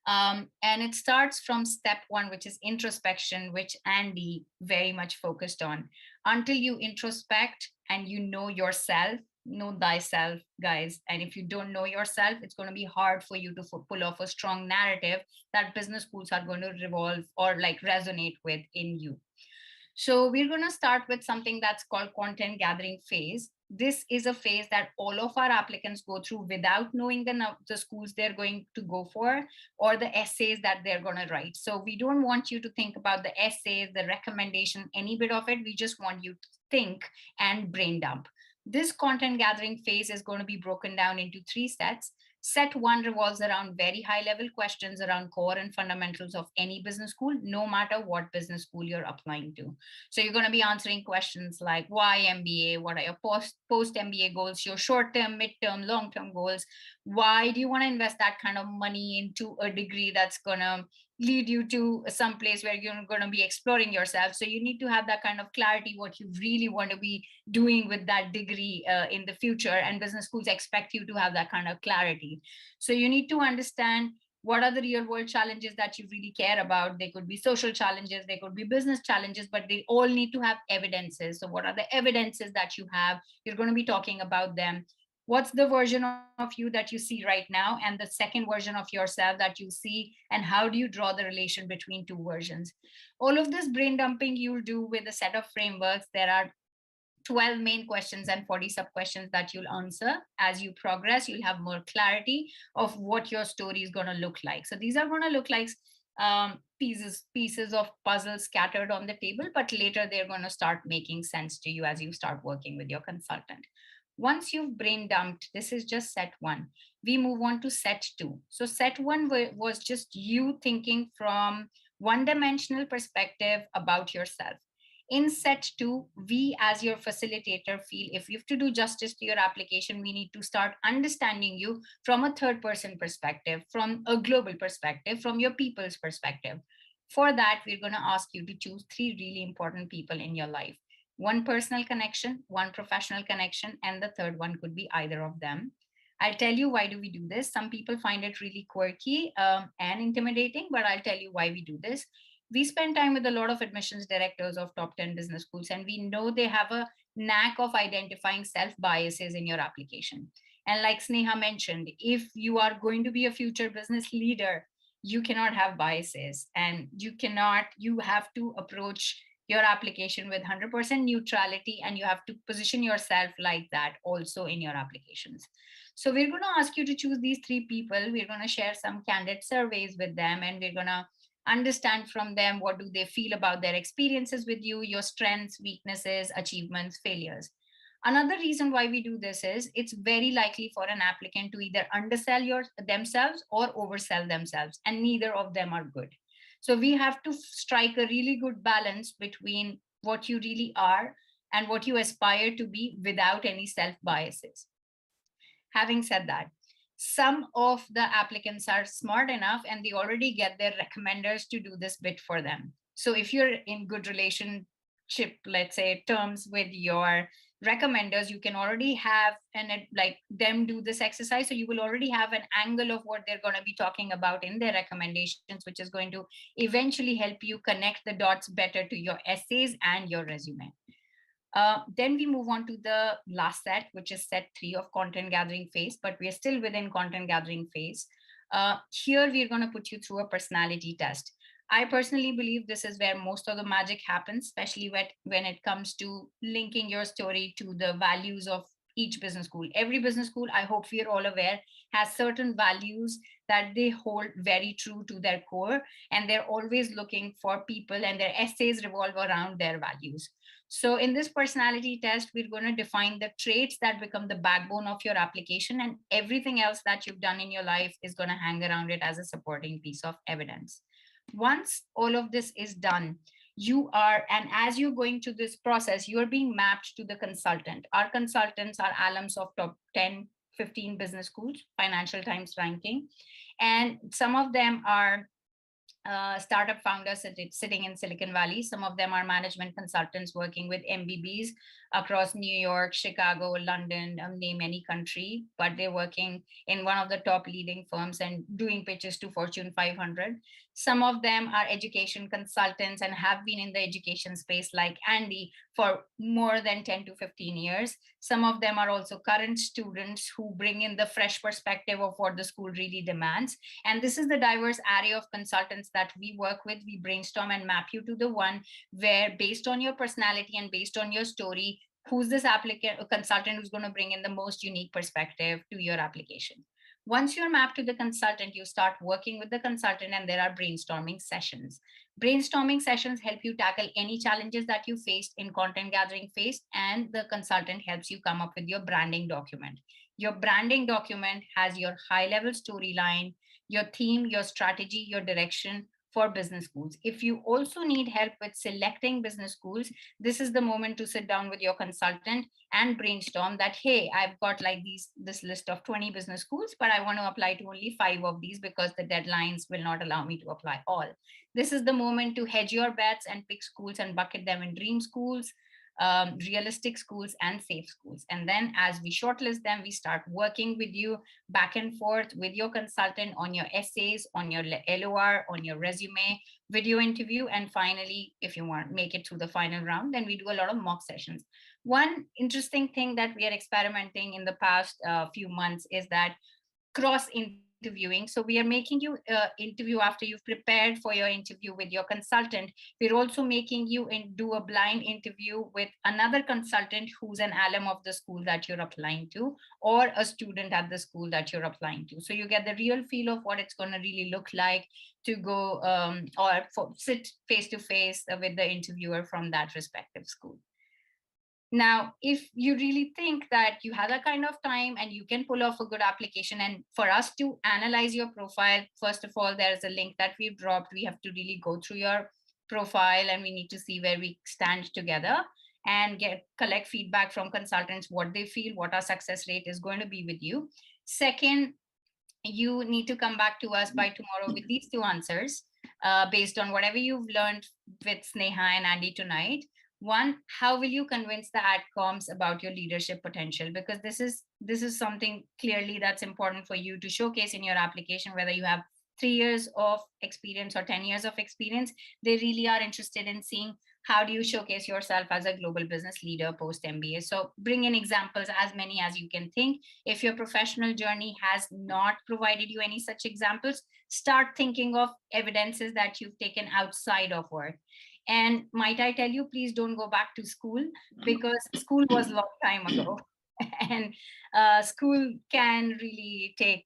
And it starts from step one, which is introspection, which Andy very much focused on. Until you introspect and you know yourself, know thyself, guys. And if you don't know yourself, it's going to be hard for you to pull off a strong narrative that business schools are going to revolve or like resonate with in you. So we're going to start with something that's called content gathering phase. This is a phase that all of our applicants go through without knowing the schools they're going to go for or the essays that they're going to write. So we don't want you to think about the essays, the recommendation, any bit of it. We just want you to think and brain dump. This content gathering phase is going to be broken down into 3 sets. Set one revolves around very high level questions around core and fundamentals of any business school, no matter what business school you're applying to. So you're going to be answering questions like why MBA, what are your post MBA goals, your short term, mid term, long term goals, why do you want to invest that kind of money into a degree that's going to lead you to some place where you're going to be exploring yourself. So you need to have that kind of clarity what you really want to be doing with that degree in the future, and business schools expect you to have that kind of clarity. So you need to understand what are the real world challenges that you really care about. They could be social challenges, they could be business challenges, but they all need to have evidences. So what are the evidences that you have? You're going to be talking about them. What's the version of you that you see right now, and the second version of yourself that you see, and how do you draw the relation between 2 versions? All of this brain dumping you'll do with a set of frameworks. There are 12 main questions and 40 sub questions that you'll answer. As you progress, you'll have more clarity of what your story is going to look like. So these are going to look like pieces of puzzle scattered on the table, but later they're going to start making sense to you as you start working with your consultant. Once you've brain dumped, this is just set one. We move on to set two. So set one was just you thinking from one dimensional perspective about yourself. In set two, we as your facilitator feel if you have to do justice to your application, we need to start understanding you from a third person perspective, from a global perspective, from your people's perspective. For that, we're going to ask you to choose 3 really important people in your life. One personal connection, one professional connection, and the third one could be either of them. I'll tell you why do we do this. Some people find it really quirky and intimidating, but I'll tell you why we do this. We spend time with a lot of admissions directors of top 10 business schools, and we know they have a knack of identifying self biases in your application. And like Sneha mentioned, if you are going to be a future business leader, you cannot have biases, and you have to approach your application with 100% neutrality, and you have to position yourself like that also in your applications. So we're going to ask you to choose these 3 people. We're going to share some candid surveys with them, and we're going to understand from them what do they feel about their experiences with you, your strengths, weaknesses, achievements, failures. Another reason why we do this is it's very likely for an applicant to either undersell themselves or oversell themselves, and neither of them are good. So we have to strike a really good balance between what you really are and what you aspire to be without any self biases. Having said that, some of the applicants are smart enough and they already get their recommenders to do this bit for them. So if you're in good relationship, let's say, terms with your recommenders, you can already have like them do this exercise. So you will already have an angle of what they're going to be talking about in their recommendations, which is going to eventually help you connect the dots better to your essays and your resume. Then we move on to the last set, which is set 3 of content gathering phase, but we are still within content gathering phase. Here, we're going to put you through a personality test. I personally believe this is where most of the magic happens, especially when it comes to linking your story to the values of each business school. Every business school, I hope we are all aware, has certain values that they hold very true to their core, and they're always looking for people, and their essays revolve around their values. So in this personality test, we're going to define the traits that become the backbone of your application, and everything else that you've done in your life is going to hang around it as a supporting piece of evidence. Once all of this is done, and as you're going through this process, you're being mapped to the consultant. Our consultants are alums of top 10, 15 business schools, Financial Times ranking. And some of them are startup founders sitting in Silicon Valley. Some of them are management consultants working with MBBs across New York, Chicago, London, name any country, but they're working in one of the top leading firms and doing pitches to Fortune 500. Some of them are education consultants and have been in the education space, like Andy, for more than 10 to 15 years. Some of them are also current students who bring in the fresh perspective of what the school really demands. And this is the diverse array of consultants that we work with. We brainstorm and map you to the one where, based on your personality and based on your story, who's this applicant or consultant who's going to bring in the most unique perspective to your application. Once you're mapped to the consultant, you start working with the consultant, and there are brainstorming sessions. Brainstorming sessions help you tackle any challenges that you faced in content gathering phase, and the consultant helps you come up with your branding document. Your branding document has your high-level storyline, your theme, your strategy, your direction for business schools. If you also need help with selecting business schools, this is the moment to sit down with your consultant and brainstorm that, hey, I've got like this list of 20 business schools, but I want to apply to only 5 of these because the deadlines will not allow me to apply all. This is the moment to hedge your bets and pick schools and bucket them in dream schools, realistic schools, and safe schools. And then as we shortlist them, we start working with you back and forth with your consultant on your essays, on your LOR, on your resume, video interview. And finally, if you want to make it through the final round, then we do a lot of mock sessions. One interesting thing that we are experimenting in the past few months is that cross interviewing. So we are making you interview after you've prepared for your interview with your consultant. We're also making you do a blind interview with another consultant who's an alum of the school that you're applying to, or a student at the school that you're applying to. So you get the real feel of what it's going to really look like to go sit face to face with the interviewer from that respective school. Now, if you really think that you have that kind of time and you can pull off a good application, and for us to analyze your profile, first of all, there's a link that we've dropped. We have to really go through your profile, and we need to see where we stand together and collect feedback from consultants, what they feel, what our success rate is going to be with you. Second, you need to come back to us by tomorrow with these 2 answers based on whatever you've learned with Sneha and Andy tonight. One, how will you convince the adcoms about your leadership potential? Because this is something clearly that's important for you to showcase in your application, whether you have 3 years of experience or 10 years of experience. They really are interested in seeing how do you showcase yourself as a global business leader post MBA. So bring in examples, as many as you can think. If your professional journey has not provided you any such examples, start thinking of evidences that you've taken outside of work. And might I tell you, please don't go back to school, because school was a long time ago. And school can really take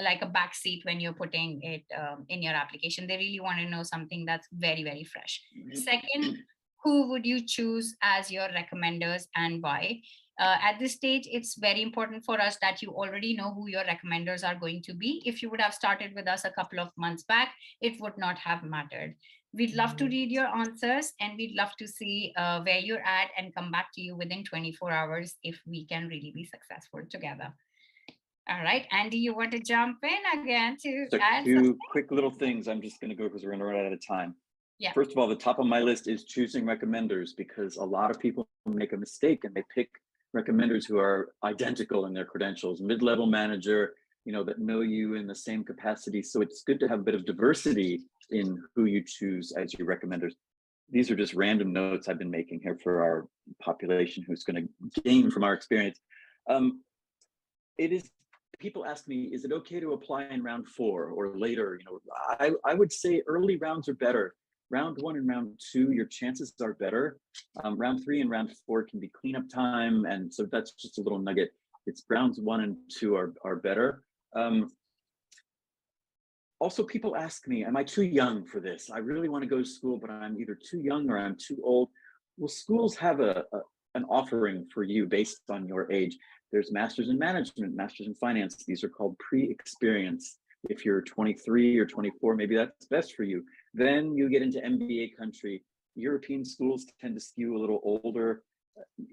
like a back seat when you're putting it in your application. They really want to know something that's very, very fresh. Second, who would you choose as your recommenders and why? At this stage, it's very important for us that you already know who your recommenders are going to be. If you would have started with us a couple of months back, it would not have mattered. We'd love to read your answers, and we'd love to see where you're at and come back to you within 24 hours if we can really be successful together. All right, Andy, you want to jump in again to add 2 something? quick little things. I'm just going to go because we're going to run out of time. Yeah. First of all, the top of my list is choosing recommenders, because a lot of people make a mistake and they pick recommenders who are identical in their credentials, mid-level manager, that know you in the same capacity. So it's good to have a bit of diversity in who you choose as your recommenders. These are just random notes I've been making here for our population who's going to gain from our experience. People ask me, is it okay to apply in round 4 or later? I would say early rounds are better. Round 1 and round 2, your chances are better. Round 3 and round 4 can be cleanup time. And so that's just a little nugget. It's rounds 1 and 2 are better. Also, people ask me, am I too young for this? I really want to go to school, but I'm either too young or I'm too old. Well, schools have an offering for you based on your age. There's masters in management, masters in finance. These are called pre-experience. If you're 23 or 24, maybe that's best for you. Then you get into MBA country. European schools tend to skew a little older.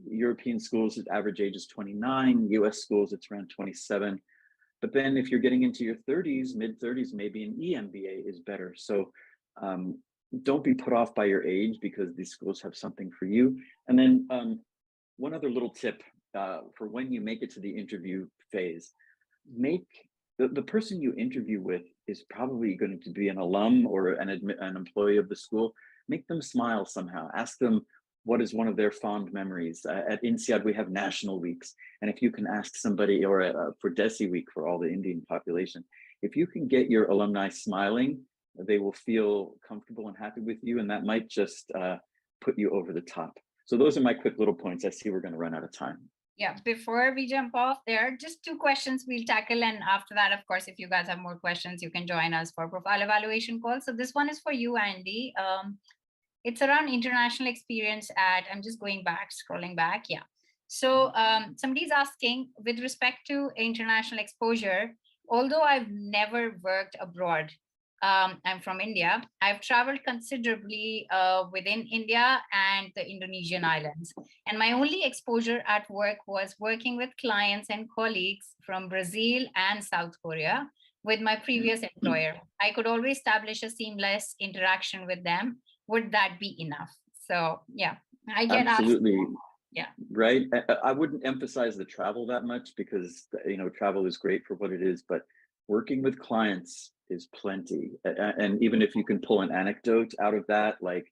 European schools, the average age is 29. US schools, it's around 27. But then if you're getting into your 30s, mid 30s, maybe an EMBA is better. So don't be put off by your age, because these schools have something for you. And then one other little tip for when you make it to the interview phase, make the person you interview with is probably going to be an alum or an employee of the school. Make them smile somehow. Ask them what is one of their fond memories. At INSEAD, we have national weeks. And if you can ask somebody, or for DESI week for all the Indian population, if you can get your alumni smiling, they will feel comfortable and happy with you. And that might just put you over the top. So those are my quick little points. I see we're going to run out of time. Yeah, before we jump off, there are just 2 questions we'll tackle. And after that, of course, if you guys have more questions, you can join us for profile evaluation call. So this one is for you, Andy. It's around international experience I'm just going back, scrolling back. Yeah. So somebody's asking, with respect to international exposure, although I've never worked abroad, I'm from India. I've traveled considerably within India and the Indonesian islands. And my only exposure at work was working with clients and colleagues from Brazil and South Korea with my previous employer. I could always establish a seamless interaction with them. Would that be enough? So yeah, I get absolutely asked. Yeah, right. I wouldn't emphasize the travel that much, because travel is great for what it is, but working with clients is plenty. And even if you can pull an anecdote out of that, like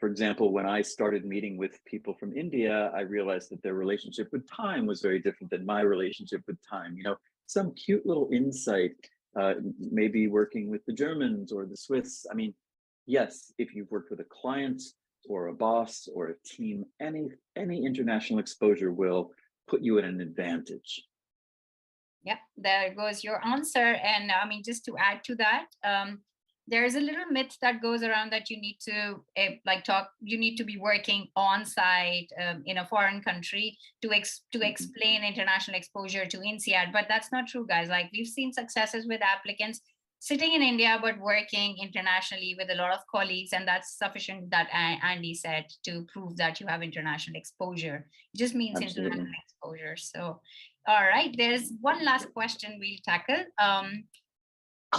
for example, when I started meeting with people from India, I realized that their relationship with time was very different than my relationship with time. Some cute little insight, maybe working with the Germans or the Swiss. I mean, yes, if you've worked with a client or a boss or a team, any international exposure will put you at an advantage. Yep, there goes your answer. And I mean, just to add to that, there's a little myth that goes around that you need to you need to be working on site in a foreign country to explain international exposure to INSEAD, but that's not true, guys. Like, we've seen successes with applicants sitting in India but working internationally with a lot of colleagues, and that's sufficient, that Andy said, to prove that you have international exposure. It just means Absolutely. international exposure. So all right, there's one last question we'll tackle.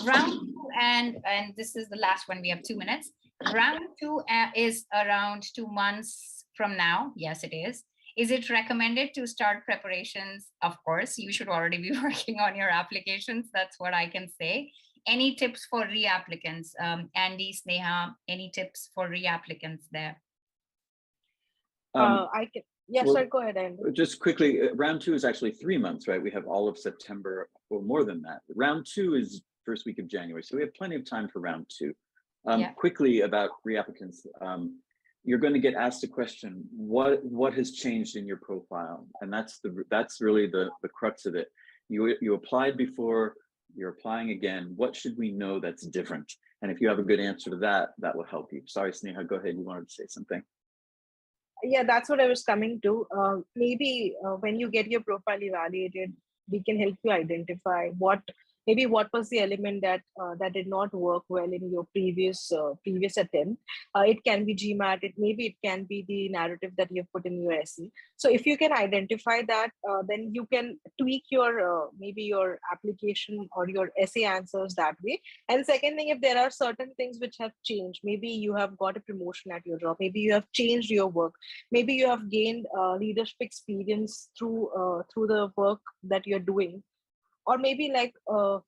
Round 2, and this is the last one. We have 2 minutes. Round 2 is around 2 months from now. Yes, it is. Is it recommended to start preparations? Of course, you should already be working on your applications. That's what I can say. Any tips for reapplicants? Andy, Sneha, any tips for reapplicants there? I can. Yes, well, sir, go ahead, Andy. Just quickly, round 2 is actually 3 months, right? We have all of September, or more than that. Round 2 is first week of January, so we have plenty of time for round 2. Quickly about reapplicants, you're going to get asked a question: what has changed in your profile? And that's really the crux of it. You applied before, you're applying again. What should we know that's different? And if you have a good answer to that, that will help you. Sorry, Sneha, go ahead. You wanted to say something. Yeah, that's what I was coming to. Maybe when you get your profile evaluated, we can help you identify what was the element that did not work well in your previous attempt. It can be GMAT. It can be the narrative that you've put in your essay. So if you can identify that, then you can tweak your maybe your application or your essay answers that way. And second thing, if there are certain things which have changed, maybe you have got a promotion at your job, maybe you have changed your work, maybe you have gained leadership experience through the work that you're doing, or maybe like a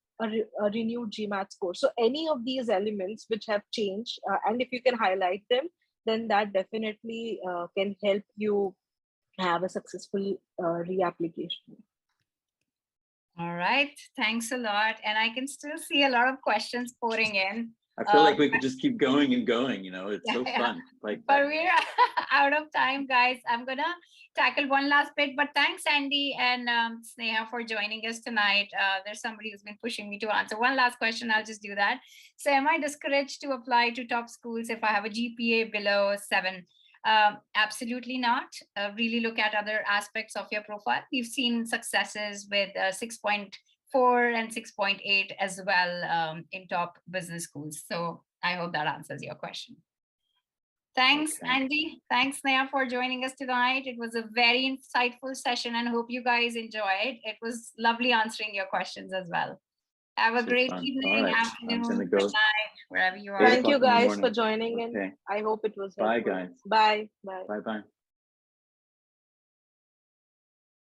renewed GMAT score. So any of these elements which have changed, and if you can highlight them, then that definitely can help you have a successful reapplication. All right, thanks a lot. And I can still see a lot of questions pouring in. I feel like we could just keep going and going, it's so fun. But we're out of time, guys. I'm gonna tackle one last bit, but thanks, Andy and Sneha, for joining us tonight. There's somebody who's been pushing me to answer one last question. I'll just do that. So am I discouraged to apply to top schools if I have a GPA below 7? Absolutely not. Really look at other aspects of your profile. We've seen successes with 6.4 and 6.8 as well in top business schools. So I hope that answers your question. Thanks, Okay. Andy. Thanks, Neha, for joining us tonight. It was a very insightful session and hope you guys enjoyed. It was lovely answering your questions as well. Have a So great fun. evening, All right. I'm afternoon, gonna good go night, wherever you 8 are. Thank you o'clock in the guys for morning. joining in. Okay. I hope it was Bye, helpful. guys. Bye. Bye. Bye-bye.